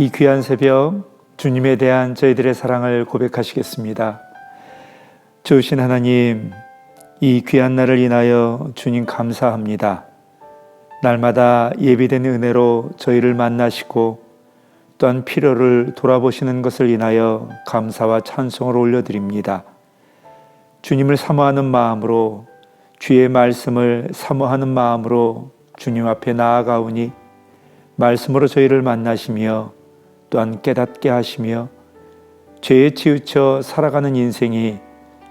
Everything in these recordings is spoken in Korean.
이 귀한 새벽 주님에 대한 저희들의 사랑을 고백하시겠습니다. 좋으신 하나님, 이 귀한 날을 인하여 주님 감사합니다. 날마다 예비된 은혜로 저희를 만나시고 또한 필요를 돌아보시는 것을 인하여 감사와 찬송을 올려드립니다. 주님을 사모하는 마음으로, 주의 말씀을 사모하는 마음으로 주님 앞에 나아가오니 말씀으로 저희를 만나시며 또한 깨닫게 하시며 죄에 치우쳐 살아가는 인생이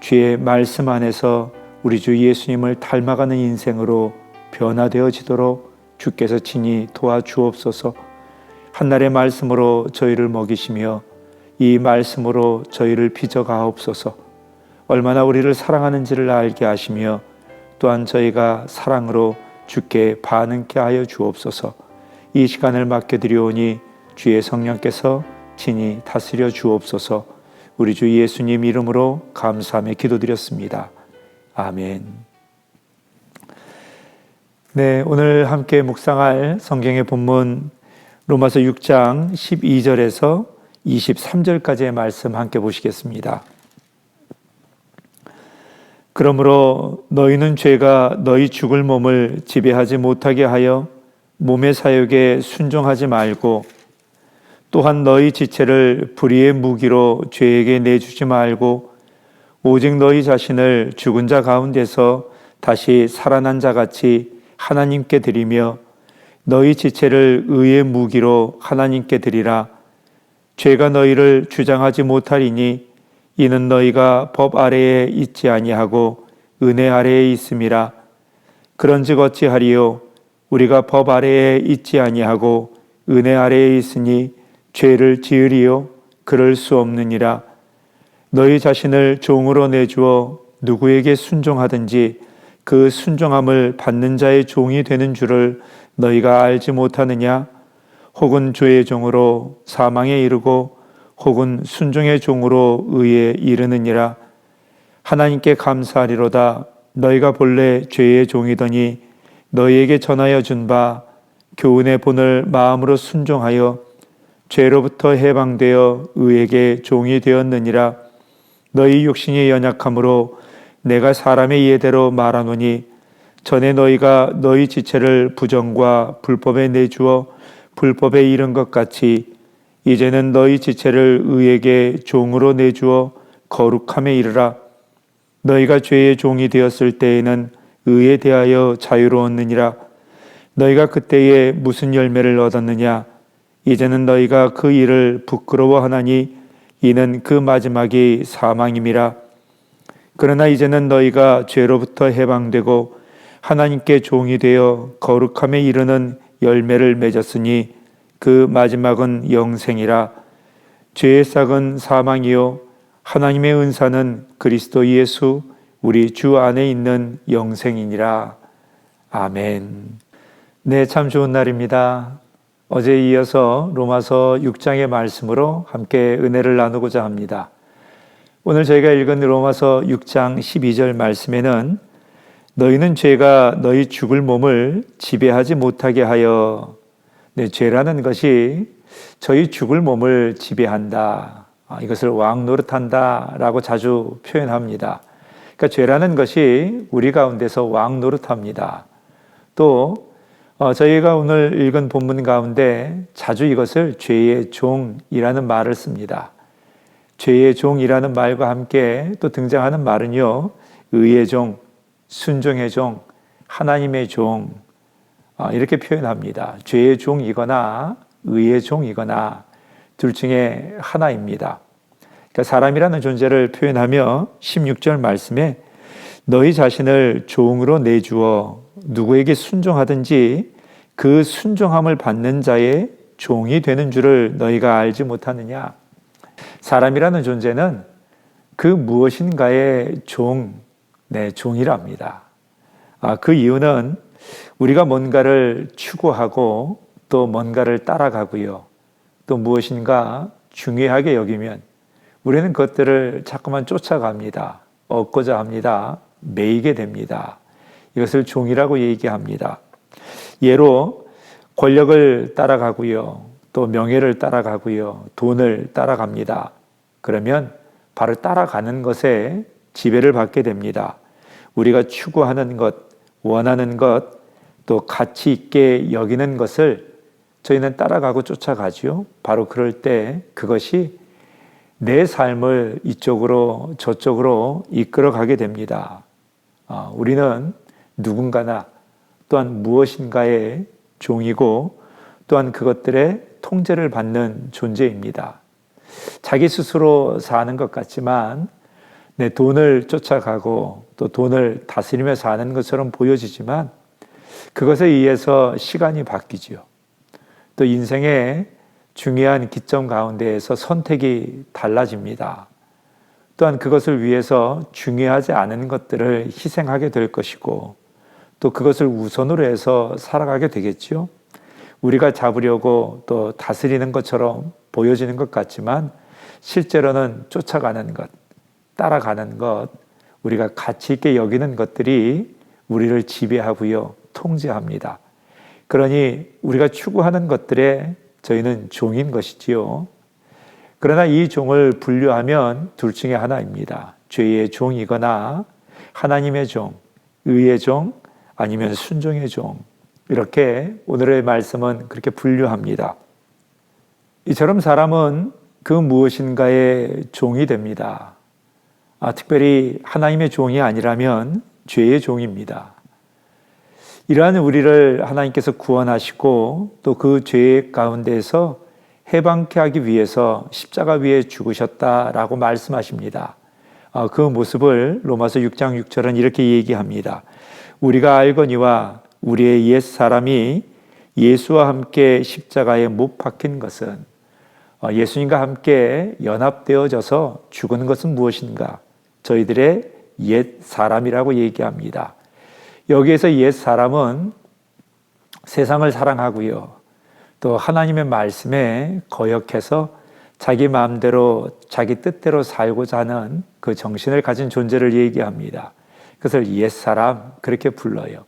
주의 말씀 안에서 우리 주 예수님을 닮아가는 인생으로 변화되어지도록 주께서 친히 도와주옵소서. 한날의 말씀으로 저희를 먹이시며 이 말씀으로 저희를 빚어가옵소서. 얼마나 우리를 사랑하는지를 알게 하시며 또한 저희가 사랑으로 주께 반응케 하여 주옵소서. 이 시간을 맡겨드리오니 주의 성령께서 친히 다스려 주옵소서. 우리 주 예수님 이름으로 감사하며 기도드렸습니다. 아멘. 네, 오늘 함께 묵상할 성경의 본문 로마서 6장 12절에서 23절까지의 말씀 함께 보시겠습니다. 그러므로 너희는 죄가 너희 죽을 몸을 지배하지 못하게 하여 몸의 사욕에 순종하지 말고 또한 너희 지체를 불의의 무기로 죄에게 내주지 말고 오직 너희 자신을 죽은 자 가운데서 다시 살아난 자 같이 하나님께 드리며 너희 지체를 의의 무기로 하나님께 드리라. 죄가 너희를 주장하지 못하리니 이는 너희가 법 아래에 있지 아니하고 은혜 아래에 있음이라. 그런즉 어찌하리요? 우리가 법 아래에 있지 아니하고 은혜 아래에 있으니 죄를 지으리요? 그럴 수 없느니라. 너희 자신을 종으로 내주어 누구에게 순종하든지 그 순종함을 받는 자의 종이 되는 줄을 너희가 알지 못하느냐? 혹은 죄의 종으로 사망에 이르고 혹은 순종의 종으로 의에 이르느니라. 하나님께 감사하리로다. 너희가 본래 죄의 종이더니 너희에게 전하여 준 바 교훈의 본을 마음으로 순종하여 죄로부터 해방되어 의에게 종이 되었느니라. 너희 육신이 연약함으로 내가 사람의 이해대로 말하노니 전에 너희가 너희 지체를 부정과 불법에 내주어 불법에 이른 것 같이 이제는 너희 지체를 의에게 종으로 내주어 거룩함에 이르라. 너희가 죄의 종이 되었을 때에는 의에 대하여 자유로웠느니라. 너희가 그때에 무슨 열매를 얻었느냐? 이제는 너희가 그 일을 부끄러워하나니 이는 그 마지막이 사망임이라. 그러나 이제는 너희가 죄로부터 해방되고 하나님께 종이 되어 거룩함에 이르는 열매를 맺었으니 그 마지막은 영생이라. 죄의 싹은 사망이요 하나님의 은사는 그리스도 예수 우리 주 안에 있는 영생이니라. 아멘. 네, 참 좋은 날입니다. 어제에 이어서 로마서 6장의 말씀으로 함께 은혜를 나누고자 합니다. 오늘 저희가 읽은 로마서 6장 12절 말씀에는 너희는 죄가 너희 죽을 몸을 지배하지 못하게 하여, 네, 죄라는 것이 저희 죽을 몸을 지배한다. 이것을 왕 노릇한다 라고 자주 표현합니다. 그러니까 죄라는 것이 우리 가운데서 왕 노릇합니다. 또 저희가 오늘 읽은 본문 가운데 자주 이것을 죄의 종이라는 말을 씁니다. 죄의 종이라는 말과 함께 또 등장하는 말은요, 의의 종, 순종의 종, 하나님의 종, 이렇게 표현합니다. 죄의 종이거나 의의 종이거나 둘 중에 하나입니다. 그러니까 사람이라는 존재를 표현하며 16절 말씀에 너희 자신을 종으로 내주어 누구에게 순종하든지 그 순종함을 받는 자의 종이 되는 줄을 너희가 알지 못하느냐. 사람이라는 존재는 그 무엇인가의 종, 종이랍니다. 그 이유는 우리가 뭔가를 추구하고 또 뭔가를 따라가고요. 또 무엇인가 중요하게 여기면 우리는 그것들을 자꾸만 쫓아갑니다. 얻고자 합니다. 매이게 됩니다. 이것을 종이라고 얘기합니다. 예로 권력을 따라가고요. 또 명예를 따라가고요. 돈을 따라갑니다. 그러면 바로 따라가는 것에 지배를 받게 됩니다. 우리가 추구하는 것, 원하는 것, 또 가치 있게 여기는 것을 저희는 따라가고 쫓아가죠. 바로 그럴 때 그것이 내 삶을 이쪽으로 저쪽으로 이끌어가게 됩니다. 우리는 누군가나 또한 무엇인가의 종이고 또한 그것들의 통제를 받는 존재입니다. 자기 스스로 사는 것 같지만 내 돈을 쫓아가고 또 돈을 다스리며 사는 것처럼 보여지지만 그것에 의해서 시간이 바뀌지요. 또 인생의 중요한 기점 가운데에서 선택이 달라집니다. 또한 그것을 위해서 중요하지 않은 것들을 희생하게 될 것이고 또 그것을 우선으로 해서 살아가게 되겠죠. 우리가 잡으려고 또 다스리는 것처럼 보여지는 것 같지만 실제로는 쫓아가는 것, 따라가는 것, 우리가 가치 있게 여기는 것들이 우리를 지배하고요, 통제합니다. 그러니 우리가 추구하는 것들에 저희는 종인 것이지요. 그러나 이 종을 분류하면 둘 중에 하나입니다. 죄의 종이거나 하나님의 종, 의의 종, 아니면 순종의 종. 이렇게 오늘의 말씀은 그렇게 분류합니다. 이처럼 사람은 그 무엇인가의 종이 됩니다. 특별히 하나님의 종이 아니라면 죄의 종입니다. 이러한 우리를 하나님께서 구원하시고 또 그 죄 가운데에서 해방케 하기 위해서 십자가 위에 죽으셨다라고 말씀하십니다. 그 모습을 로마서 6장 6절은 이렇게 얘기합니다. 우리가 알거니와 우리의 옛 사람이 예수와 함께 십자가에 못 박힌 것은 예수님과 함께 연합되어져서 죽은 것은 무엇인가? 저희들의 옛 사람이라고 얘기합니다. 여기에서 옛 사람은 세상을 사랑하고요. 또 하나님의 말씀에 거역해서 자기 마음대로 자기 뜻대로 살고자 하는 그 정신을 가진 존재를 얘기합니다. 그것을 옛 사람 그렇게 불러요.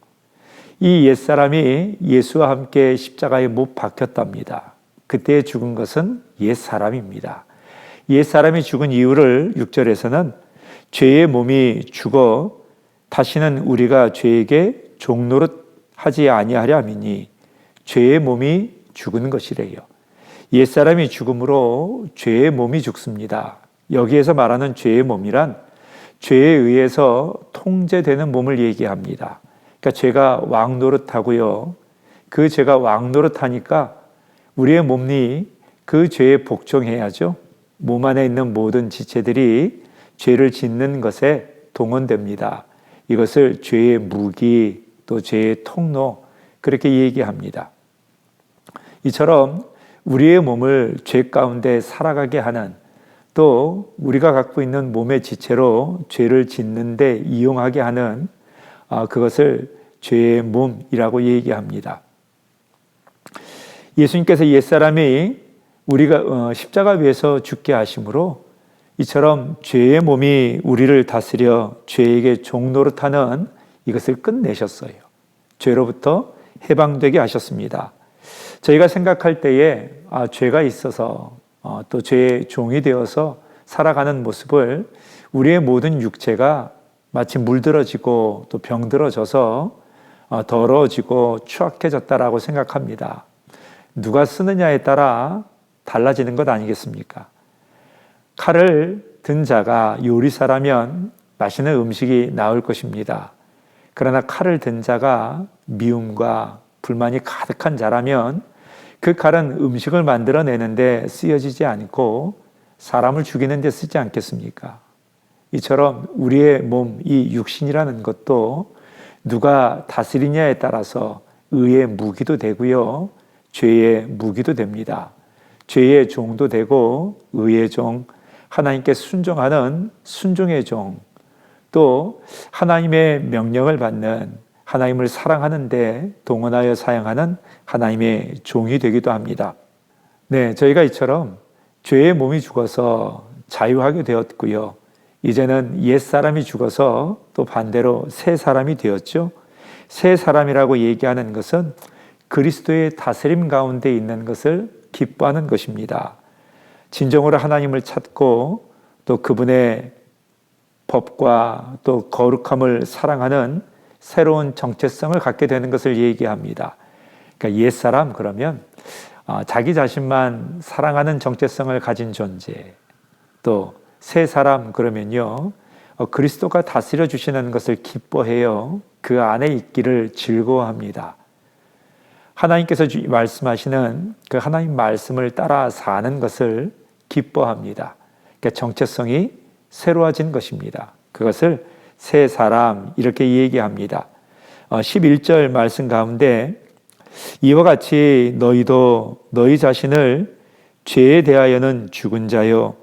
이 옛 사람이 예수와 함께 십자가에 못 박혔답니다. 그때 죽은 것은 옛 사람입니다. 옛 사람이 죽은 이유를 6절에서는 죄의 몸이 죽어 다시는 우리가 죄에게 종노릇하지 아니하려 함이니 죄의 몸이 죽은 것이래요. 옛사람이 죽음으로 죄의 몸이 죽습니다. 여기에서 말하는 죄의 몸이란 죄에 의해서 통제되는 몸을 얘기합니다. 그러니까 죄가 왕노릇하고요. 그 죄가 왕노릇하니까 우리의 몸이 그 죄에 복종해야죠. 몸 안에 있는 모든 지체들이 죄를 짓는 것에 동원됩니다. 이것을 죄의 무기 또 죄의 통로 그렇게 얘기합니다. 이처럼 우리의 몸을 죄 가운데 살아가게 하는 또 우리가 갖고 있는 몸의 지체로 죄를 짓는데 이용하게 하는 그것을 죄의 몸이라고 얘기합니다. 예수님께서 옛사람이 우리가 십자가 위에서 죽게 하심으로 이처럼 죄의 몸이 우리를 다스려 죄에게 종노릇하는 이것을 끝내셨어요. 죄로부터 해방되게 하셨습니다. 저희가 생각할 때에 죄가 있어서 또 죄의 종이 되어서 살아가는 모습을 우리의 모든 육체가 마치 물들어지고 또 병들어져서 더러워지고 추악해졌다라고 생각합니다. 누가 쓰느냐에 따라 달라지는 것 아니겠습니까? 칼을 든 자가 요리사라면 맛있는 음식이 나올 것입니다. 그러나 칼을 든 자가 미움과 불만이 가득한 자라면 그 칼은 음식을 만들어내는데 쓰여지지 않고 사람을 죽이는 데 쓰지 않겠습니까? 이처럼 우리의 몸, 이 육신이라는 것도 누가 다스리냐에 따라서 의의 무기도 되고요. 죄의 무기도 됩니다. 죄의 종도 되고 의의 종, 하나님께 순종하는 순종의 종, 또 하나님의 명령을 받는 하나님을 사랑하는 데 동원하여 사용하는 하나님의 종이 되기도 합니다. 네, 저희가 이처럼 죄의 몸이 죽어서 자유하게 되었고요. 이제는 옛사람이 죽어서 또 반대로 새 사람이 되었죠. 새 사람이라고 얘기하는 것은 그리스도의 다스림 가운데 있는 것을 기뻐하는 것입니다. 진정으로 하나님을 찾고 또 그분의 법과 또 거룩함을 사랑하는 새로운 정체성을 갖게 되는 것을 얘기합니다. 그러니까 옛사람 그러면 자기 자신만 사랑하는 정체성을 가진 존재, 또 새 사람 그러면요 그리스도가 다스려 주시는 것을 기뻐해요. 그 안에 있기를 즐거워합니다. 하나님께서 말씀하시는 그 하나님 말씀을 따라 사는 것을 기뻐합니다. 그러니까 정체성이 새로워진 것입니다. 그것을 새 사람 이렇게 얘기합니다. 11절 말씀 가운데 이와 같이 너희도 너희 자신을 죄에 대하여는 죽은 자요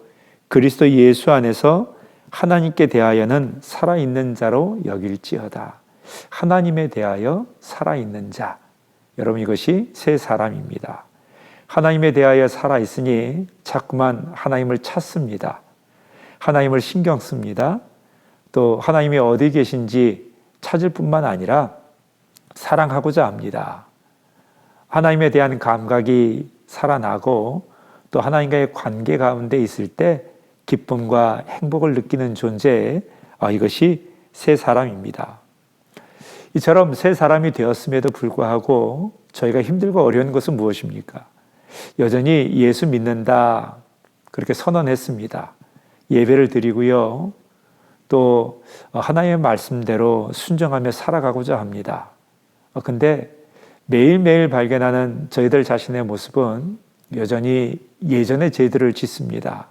그리스도 예수 안에서 하나님께 대하여는 살아있는 자로 여길지어다. 하나님에 대하여 살아있는 자. 여러분 이것이 새 사람입니다. 하나님에 대하여 살아있으니 자꾸만 하나님을 찾습니다. 하나님을 신경 씁니다. 또 하나님이 어디 계신지 찾을 뿐만 아니라 사랑하고자 합니다. 하나님에 대한 감각이 살아나고 또 하나님과의 관계 가운데 있을 때 기쁨과 행복을 느끼는 존재, 이것이 새 사람입니다. 이처럼 새 사람이 되었음에도 불구하고 저희가 힘들고 어려운 것은 무엇입니까? 여전히 예수 믿는다 그렇게 선언했습니다. 예배를 드리고요. 또 하나님의 말씀대로 순종하며 살아가고자 합니다. 근데 매일매일 발견하는 저희들 자신의 모습은 여전히 예전의 죄들을 짓습니다.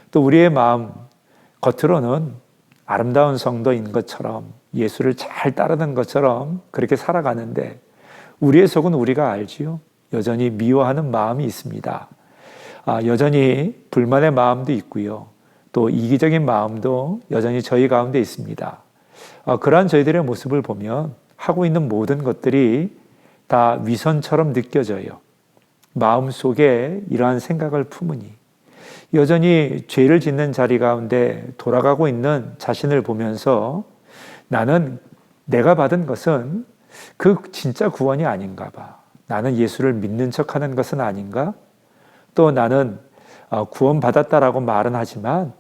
또 우리의 마음, 겉으로는 아름다운 성도인 것처럼 예수를 잘 따르는 것처럼 그렇게 살아가는데 우리의 속은 우리가 알지요. 여전히 미워하는 마음이 있습니다. 여전히 불만의 마음도 있고요. 또 이기적인 마음도 여전히 저희 가운데 있습니다. 그러한 저희들의 모습을 보면 하고 있는 모든 것들이 다 위선처럼 느껴져요. 마음속에 이러한 생각을 품으니 여전히 죄를 짓는 자리 가운데 돌아가고 있는 자신을 보면서 나는 내가 받은 것은 그 진짜 구원이 아닌가 봐. 나는 예수를 믿는 척하는 것은 아닌가? 또 나는 구원받았다라고 말은 하지만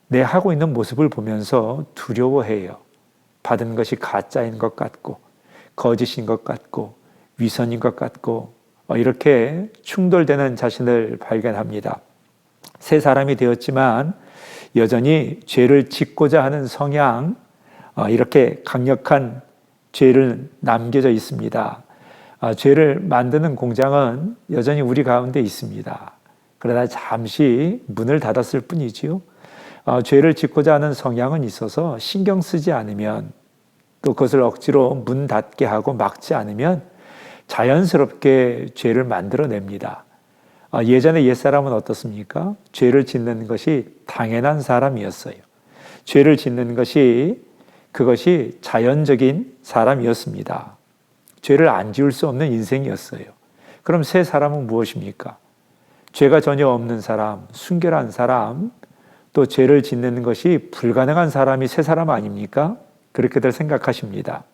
내 하고 있는 모습을 보면서 두려워해요. 받은 것이 가짜인 것 같고 거짓인 것 같고 위선인 것 같고 이렇게 충돌되는 자신을 발견합니다. 새 사람이 되었지만 여전히 죄를 짓고자 하는 성향, 이렇게 강력한 죄를 남겨져 있습니다. 죄를 만드는 공장은 여전히 우리 가운데 있습니다. 그러나 잠시 문을 닫았을 뿐이지요. 죄를 짓고자 하는 성향은 있어서 신경 쓰지 않으면 또 그것을 억지로 문 닫게 하고 막지 않으면 자연스럽게 죄를 만들어냅니다. 예전에 옛사람은 어떻습니까? 죄를 짓는 것이 당연한 사람이었어요. 죄를 짓는 것이 그것이 자연적인 사람이었습니다. 죄를 안 지을 수 없는 인생이었어요. 그럼 새 사람은 무엇입니까? 죄가 전혀 없는 사람, 순결한 사람, 또 죄를 짓는 것이 불가능한 사람이 새 사람 아닙니까? 그렇게들 생각하십니다.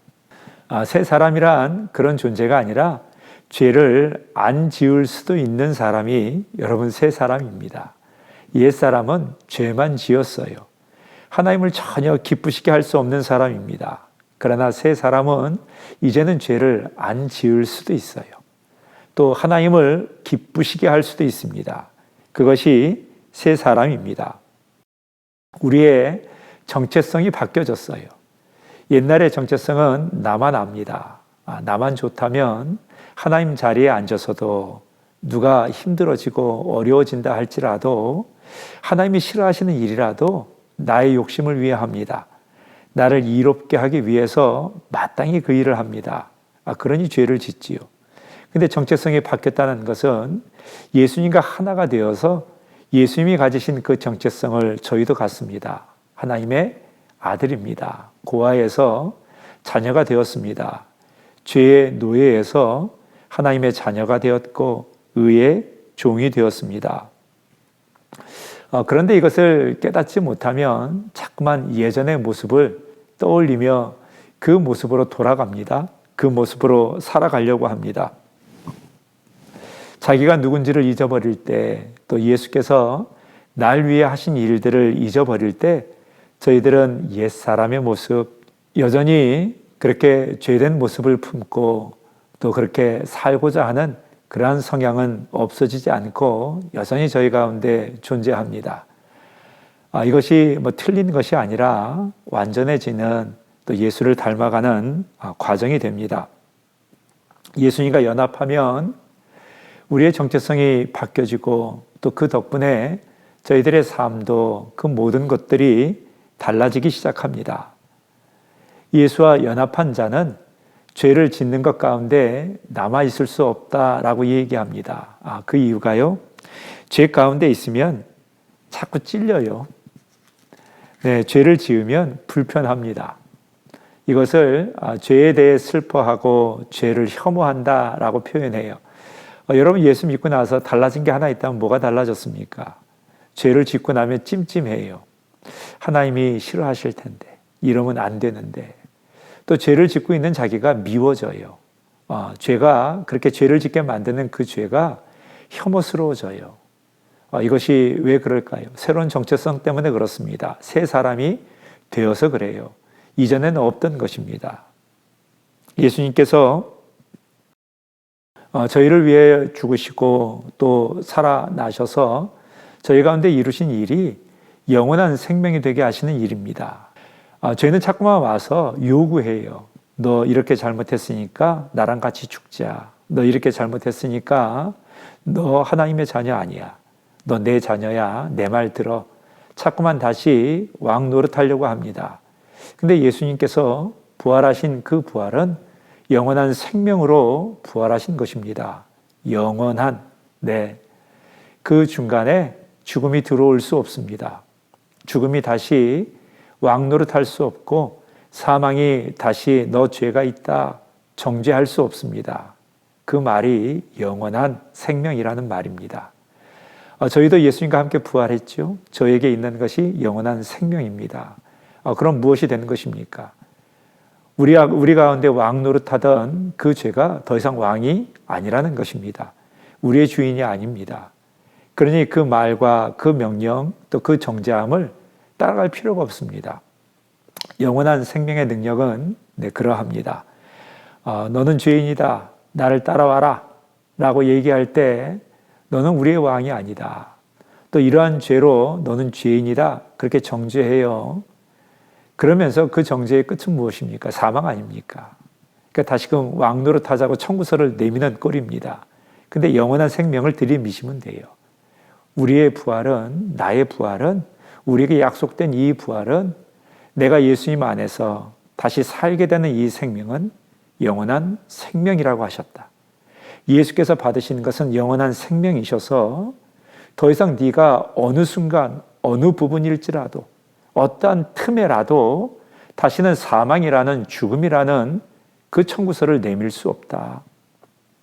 새 사람이란 그런 존재가 아니라 죄를 안 지을 수도 있는 사람이 여러분 새 사람입니다. 옛 사람은 죄만 지었어요. 하나님을 전혀 기쁘시게 할 수 없는 사람입니다. 그러나 새 사람은 이제는 죄를 안 지을 수도 있어요. 또 하나님을 기쁘시게 할 수도 있습니다. 그것이 새 사람입니다. 우리의 정체성이 바뀌어졌어요. 옛날의 정체성은 나만 압니다. 나만 좋다면 하나님 자리에 앉아서도 누가 힘들어지고 어려워진다 할지라도 하나님이 싫어하시는 일이라도 나의 욕심을 위해 합니다. 나를 이롭게 하기 위해서 마땅히 그 일을 합니다. 그러니 죄를 짓지요. 근데 정체성이 바뀌었다는 것은 예수님과 하나가 되어서 예수님이 가지신 그 정체성을 저희도 갖습니다. 하나님의 아들입니다. 고아에서 자녀가 되었습니다. 죄의 노예에서 하나님의 자녀가 되었고 의의 종이 되었습니다. 그런데 이것을 깨닫지 못하면 자꾸만 예전의 모습을 떠올리며 그 모습으로 돌아갑니다. 그 모습으로 살아가려고 합니다. 자기가 누군지를 잊어버릴 때, 또 예수께서 날 위해 하신 일들을 잊어버릴 때 저희들은 옛사람의 모습, 여전히 그렇게 죄된 모습을 품고 또 그렇게 살고자 하는 그러한 성향은 없어지지 않고 여전히 저희 가운데 존재합니다. 이것이 틀린 것이 아니라 완전해지는 또 예수를 닮아가는 과정이 됩니다. 예수님과 연합하면 우리의 정체성이 바뀌어지고 또 그 덕분에 저희들의 삶도 그 모든 것들이 달라지기 시작합니다. 예수와 연합한 자는 죄를 짓는 것 가운데 남아 있을 수 없다라고 얘기합니다. 그 이유가요? 죄 가운데 있으면 자꾸 찔려요. 네, 죄를 지으면 불편합니다. 이것을 죄에 대해 슬퍼하고 죄를 혐오한다라고 표현해요. 여러분 예수 믿고 나서 달라진 게 하나 있다면 뭐가 달라졌습니까? 죄를 짓고 나면 찜찜해요. 하나님이 싫어하실 텐데, 이러면 안 되는데. 또 죄를 짓고 있는 자기가 미워져요. 죄가 그렇게 죄를 짓게 만드는 그 죄가 혐오스러워져요. 이것이 왜 그럴까요? 새로운 정체성 때문에 그렇습니다. 새 사람이 되어서 그래요. 이전에는 없던 것입니다. 예수님께서 저희를 위해 죽으시고 또 살아나셔서 저희 가운데 이루신 일이 영원한 생명이 되게 하시는 일입니다. 저희는 자꾸만 와서 요구해요. 너 이렇게 잘못했으니까 나랑 같이 죽자. 너 이렇게 잘못했으니까 너 하나님의 자녀 아니야. 너 내 자녀야. 내 말 들어. 자꾸만 다시 왕 노릇하려고 합니다. 근데 예수님께서 부활하신 그 부활은 영원한 생명으로 부활하신 것입니다. 영원한, 네. 그 중간에 죽음이 들어올 수 없습니다. 죽음이 다시 왕 노릇할 수 없고 사망이 다시 너 죄가 있다 정죄할 수 없습니다. 그 말이 영원한 생명이라는 말입니다. 저희도 예수님과 함께 부활했죠. 저에게 있는 것이 영원한 생명입니다. 그럼 무엇이 되는 것입니까? 우리 가운데 왕 노릇하던 그 죄가 더 이상 왕이 아니라는 것입니다. 우리의 주인이 아닙니다. 그러니 그 말과 그 명령 또 그 정죄함을 따라갈 필요가 없습니다. 영원한 생명의 능력은 그러합니다. 너는 죄인이다. 나를 따라와라. 라고 얘기할 때 너는 우리의 왕이 아니다. 또 이러한 죄로 너는 죄인이다. 그렇게 정죄해요. 그러면서 그 정죄의 끝은 무엇입니까? 사망 아닙니까? 그러니까 다시금 왕 노릇하자고 청구서를 내미는 꼴입니다. 근데 영원한 생명을 들이미시면 돼요. 우리의 부활은, 나의 부활은, 우리에게 약속된 이 부활은 내가 예수님 안에서 다시 살게 되는 이 생명은 영원한 생명이라고 하셨다. 예수께서 받으신 것은 영원한 생명이셔서 더 이상 네가 어느 순간, 어느 부분일지라도 어떠한 틈에라도 다시는 사망이라는 죽음이라는 그 청구서를 내밀 수 없다.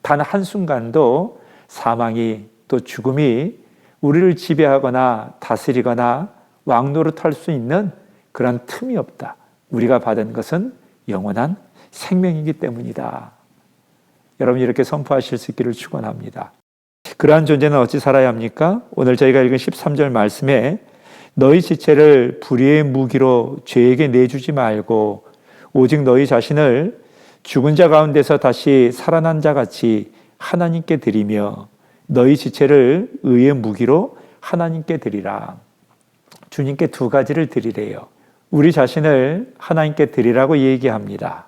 단 한순간도 사망이 또 죽음이 우리를 지배하거나 다스리거나 왕노릇할 수 있는 그런 틈이 없다. 우리가 받은 것은 영원한 생명이기 때문이다. 여러분 이렇게 선포하실 수 있기를 축원합니다. 그러한 존재는 어찌 살아야 합니까? 오늘 저희가 읽은 13절 말씀에 너희 지체를 불의의 무기로 죄에게 내주지 말고 오직 너희 자신을 죽은 자 가운데서 다시 살아난 자 같이 하나님께 드리며 너희 지체를 의의 무기로 하나님께 드리라. 주님께 두 가지를 드리래요. 우리 자신을 하나님께 드리라고 얘기합니다.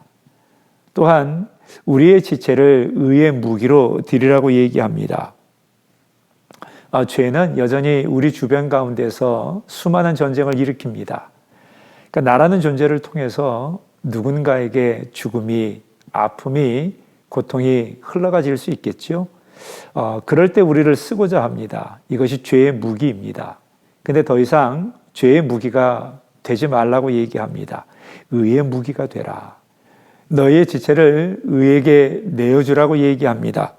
또한 우리의 지체를 의의 무기로 드리라고 얘기합니다. 죄는 여전히 우리 주변 가운데서 수많은 전쟁을 일으킵니다. 그러니까 나라는 존재를 통해서 누군가에게 죽음이, 아픔이, 고통이 흘러가질 수 있겠죠. 그럴 때 우리를 쓰고자 합니다. 이것이 죄의 무기입니다. 근데 더 이상 죄의 무기가 되지 말라고 얘기합니다. 의의 무기가 되라. 너희의 지체를 의에게 내어주라고 얘기합니다.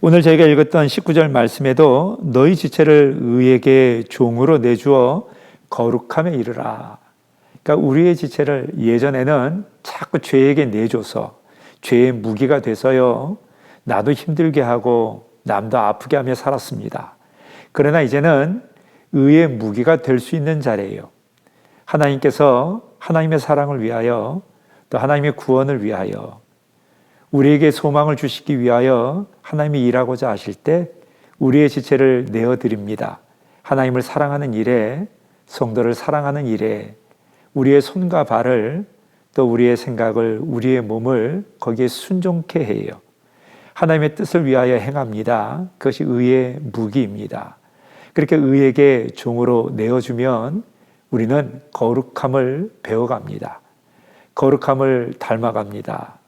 오늘 저희가 읽었던 19절 말씀에도 너희 지체를 의에게 종으로 내주어 거룩함에 이르라. 그러니까 우리의 지체를 예전에는 자꾸 죄에게 내줘서 죄의 무기가 돼서요. 나도 힘들게 하고 남도 아프게 하며 살았습니다. 그러나 이제는 의의 무기가 될 수 있는 자리예요. 하나님께서 하나님의 사랑을 위하여 또 하나님의 구원을 위하여 우리에게 소망을 주시기 위하여 하나님이 일하고자 하실 때 우리의 지체를 내어드립니다. 하나님을 사랑하는 일에, 성도를 사랑하는 일에 우리의 손과 발을 또 우리의 생각을, 우리의 몸을 거기에 순종케 해요. 하나님의 뜻을 위하여 행합니다. 그것이 의의 무기입니다. 그렇게 의에게 종으로 내어주면 우리는 거룩함을 배워갑니다. 거룩함을 닮아갑니다.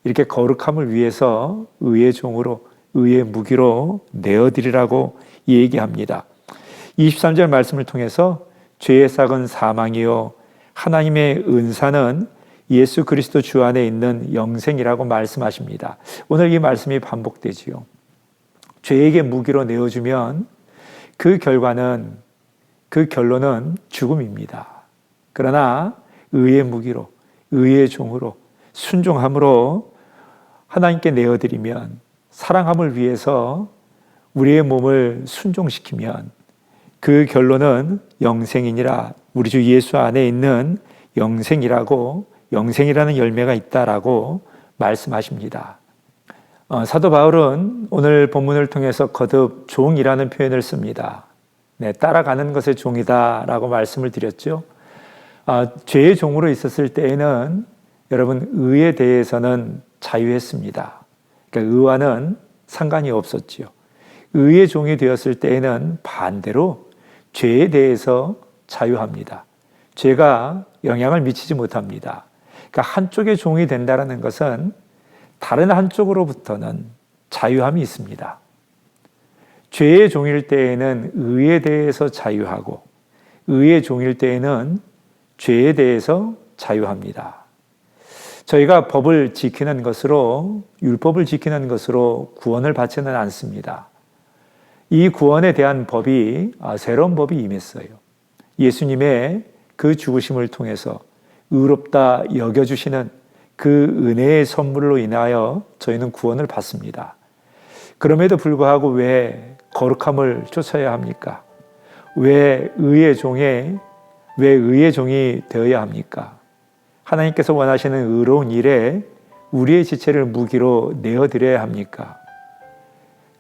이렇게 거룩함을 위해서 의의 종으로, 의의 무기로 내어드리라고 얘기합니다. 23절 말씀을 통해서 죄의 삭은 사망이요 하나님의 은사는 예수 그리스도 주 안에 있는 영생이라고 말씀하십니다. 오늘 이 말씀이 반복되지요. 죄에게 무기로 내어주면 그 결론은 죽음입니다. 그러나 의의 무기로, 의의 종으로, 순종함으로 하나님께 내어드리면, 사랑함을 위해서 우리의 몸을 순종시키면 그 결론은 영생이니라, 우리 주 예수 안에 있는 영생이라고, 영생이라는 열매가 있다라고 말씀하십니다. 사도 바울은 오늘 본문을 통해서 거듭 종이라는 표현을 씁니다. 네, 따라가는 것의 종이다라고 말씀을 드렸죠. 죄의 종으로 있었을 때에는 여러분 의에 대해서는 자유했습니다. 그러니까 의와는 상관이 없었지요. 의의 종이 되었을 때에는 반대로 죄에 대해서 자유합니다. 죄가 영향을 미치지 못합니다. 그러니까 한쪽의 종이 된다는 것은 다른 한쪽으로부터는 자유함이 있습니다. 죄의 종일 때에는 의에 대해서 자유하고 의의 종일 때에는 죄에 대해서 자유합니다. 저희가 법을 지키는 것으로, 율법을 지키는 것으로 구원을 받지는 않습니다. 이 구원에 대한 법이, 새로운 법이 임했어요. 예수님의 그 죽으심을 통해서 의롭다 여겨주시는 그 은혜의 선물로 인하여 저희는 구원을 받습니다. 그럼에도 불구하고 왜 거룩함을 쫓아야 합니까? 왜 의의 종이 되어야 합니까? 하나님께서 원하시는 의로운 일에 우리의 지체를 무기로 내어드려야 합니까?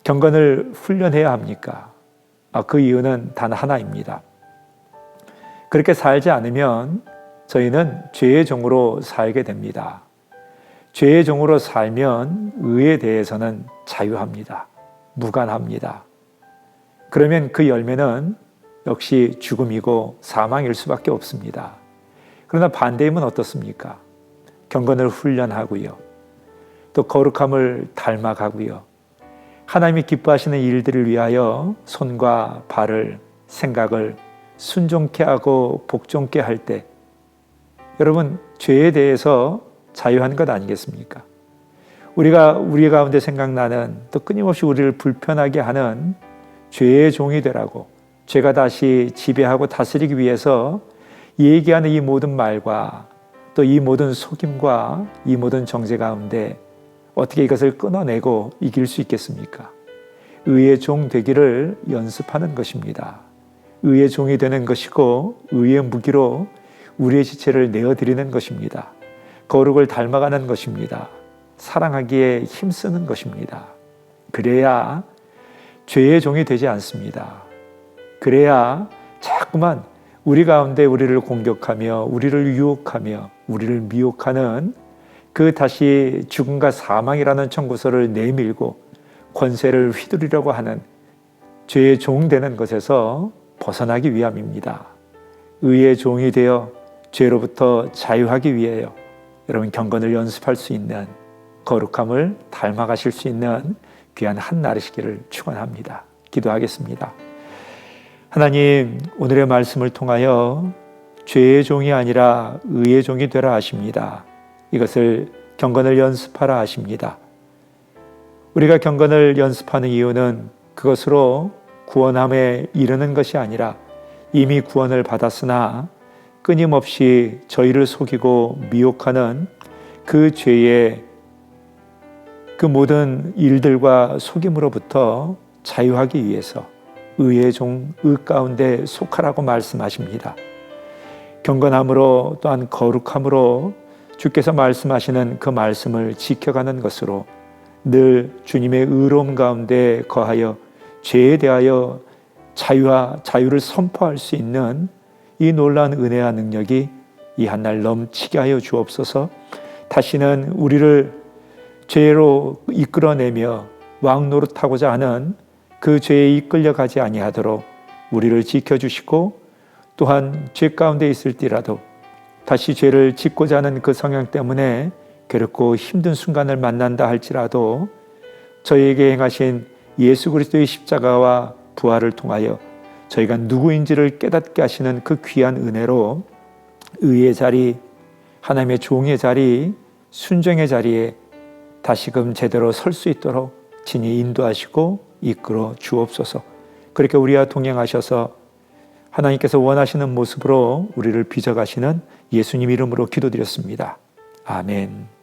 경건을 훈련해야 합니까? 그 이유는 단 하나입니다. 그렇게 살지 않으면 저희는 죄의 종으로 살게 됩니다. 죄의 종으로 살면 의에 대해서는 자유합니다. 무관합니다. 그러면 그 열매는 역시 죽음이고 사망일 수밖에 없습니다. 그러나 반대임은 어떻습니까? 경건을 훈련하고요. 또 거룩함을 닮아가고요. 하나님이 기뻐하시는 일들을 위하여 손과 발을, 생각을 순종케 하고 복종케 할 때 여러분 죄에 대해서 자유한 것 아니겠습니까? 우리 가운데 생각나는 또 끊임없이 우리를 불편하게 하는 죄의 종이 되라고, 죄가 다시 지배하고 다스리기 위해서 얘기하는 이 모든 말과 또 이 모든 속임과 이 모든 정죄 가운데 어떻게 이것을 끊어내고 이길 수 있겠습니까? 의의 종 되기를 연습하는 것입니다. 의의 종이 되는 것이고 의의 무기로 우리의 지체를 내어드리는 것입니다. 거룩을 닮아가는 것입니다. 사랑하기에 힘쓰는 것입니다. 그래야 죄의 종이 되지 않습니다. 그래야 자꾸만 우리 가운데 우리를 공격하며 우리를 유혹하며 우리를 미혹하는 그 다시 죽음과 사망이라는 청구서를 내밀고 권세를 휘두르려고 하는 죄의 종 되는 것에서 벗어나기 위함입니다. 의의 종이 되어 죄로부터 자유하기 위하여 여러분 경건을 연습할 수 있는, 거룩함을 닮아가실 수 있는 귀한 한 날이시기를 축원합니다. 기도하겠습니다. 하나님, 오늘의 말씀을 통하여 죄의 종이 아니라 의의 종이 되라 하십니다. 이것을 경건을 연습하라 하십니다. 우리가 경건을 연습하는 이유는 그것으로 구원함에 이르는 것이 아니라 이미 구원을 받았으나 끊임없이 저희를 속이고 미혹하는 그 죄의 그 모든 일들과 속임으로부터 자유하기 위해서 의의 종, 의 가운데 속하라고 말씀하십니다. 경건함으로 또한 거룩함으로 주께서 말씀하시는 그 말씀을 지켜가는 것으로 늘 주님의 의로움 가운데 거하여 죄에 대하여 자유를 선포할 수 있는 이 놀라운 은혜와 능력이 이 한날 넘치게 하여 주옵소서. 다시는 우리를 죄로 이끌어내며 왕노릇하고자 하는 그 죄에 이끌려가지 아니하도록 우리를 지켜주시고, 또한 죄 가운데 있을지라도 다시 죄를 짓고자 하는 그 성향 때문에 괴롭고 힘든 순간을 만난다 할지라도 저희에게 행하신 예수 그리스도의 십자가와 부활을 통하여 저희가 누구인지를 깨닫게 하시는 그 귀한 은혜로 의의 자리, 하나님의 종의 자리, 순종의 자리에 다시금 제대로 설 수 있도록 친히 인도하시고 이끌어 주옵소서. 그렇게 우리와 동행하셔서 하나님께서 원하시는 모습으로 우리를 빚어가시는 예수님 이름으로 기도드렸습니다. 아멘.